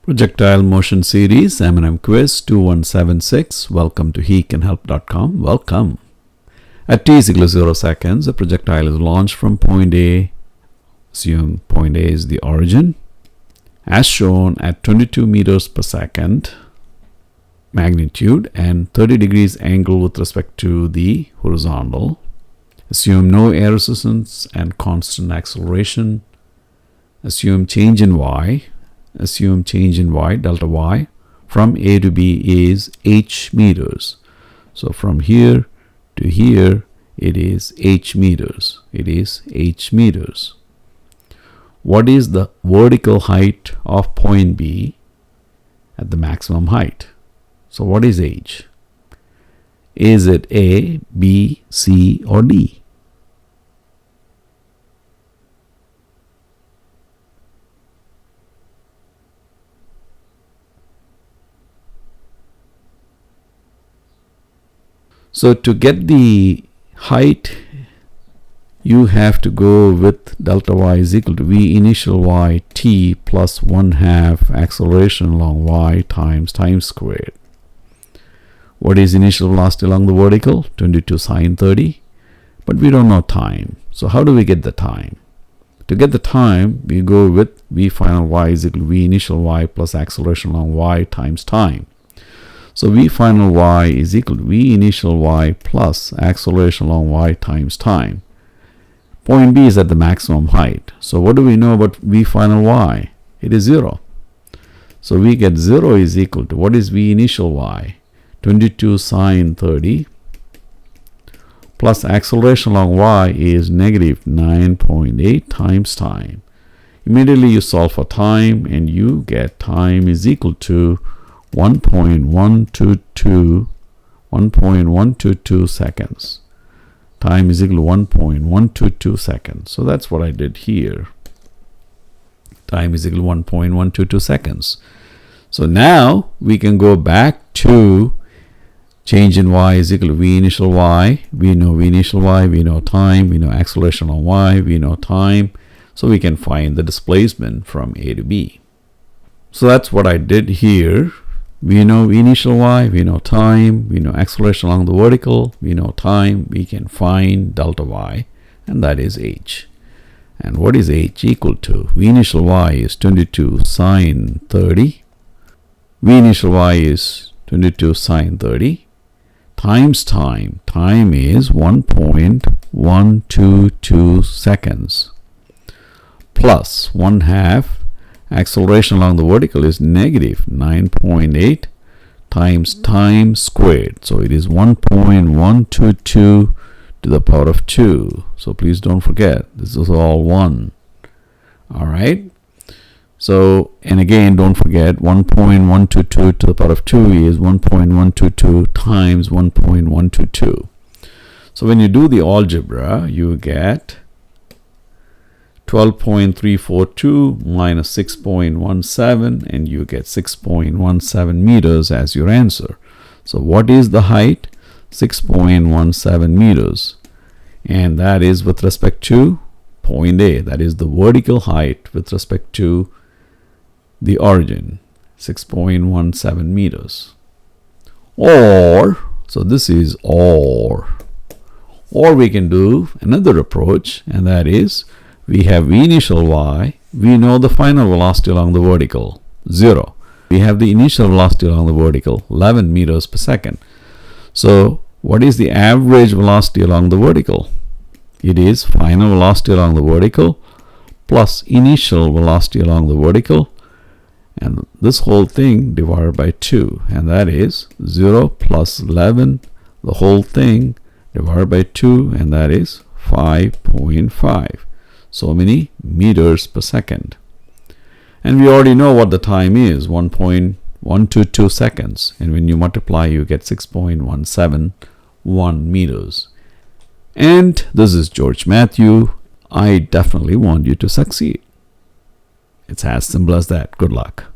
Projectile Motion Series, M&M Quiz 2176. Welcome to hecanhelp.com. Welcome. At t is equal to 0 seconds, a projectile is launched from point A. Assume point A is the origin. As shown at 22 meters per second magnitude and 30 degrees angle with respect to the horizontal. Assume no air resistance and constant acceleration. Assume change in y. Assume change in y, delta y, from A to B is h meters. So from here to here, it is h meters. It is h meters. What is the vertical height of point B at the maximum height? So what is h? Is it A, B, C, or D? So to get the height, you have to go with delta y is equal to v initial y t plus 1/2 acceleration along y times time squared. What is initial velocity along the vertical? 22 sine 30. But we don't know time. So how do we get the time? To get the time, we go with v final y is equal to v initial y plus acceleration along y times time. So v final y is equal to v initial y plus acceleration along y times time. Point B is at the maximum height. So what do we know about v final y? It is 0. So we get 0 is equal to, what is v initial y? 22 sine 30 plus acceleration along y is negative 9.8 times time. Immediately you solve for time and you get time is equal to 1.122 seconds. Time is equal to 1.122 seconds. So that's what I did here. Time is equal to 1.122 seconds. So now we can go back to change in y is equal to v initial y. We know v initial y, we know time, we know acceleration on y, we know time. So we can find the displacement from A to B. So that's what I did here. We know v initial y, we know time, we know acceleration along the vertical, we know time, we can find delta y, and that is h. And what is h equal to? V initial y is 22 sine 30. V initial y is 22 sine 30 times time. Time is 1.122 seconds plus 1/2. Acceleration along the vertical is negative 9.8 times time squared. So it is 1.122 to the power of 2. So please don't forget, this is all 1. All right. So, and again, don't forget 1.122 to the power of 2 is 1.122 times 1.122. So when you do the algebra, you get 12.342 minus 6.17 and you get 6.17 meters as your answer. So what is the height? 6.17 meters, and that is with respect to point A. That is the vertical height with respect to the origin, 6.17 meters. Or, so this is or we can do another approach, and that is we have v initial y, we know the final velocity along the vertical, 0. We have the initial velocity along the vertical, 11 meters per second. So what is the average velocity along the vertical? It is final velocity along the vertical plus initial velocity along the vertical, and this whole thing divided by 2, and that is 0 plus 11, the whole thing divided by 2, and that is 5.5. So many meters per second. And we already know what the time is, 1.122 seconds. And when you multiply, you get 6.171 meters. And this is George Mathew. I definitely want you to succeed. It's as simple as that. Good luck.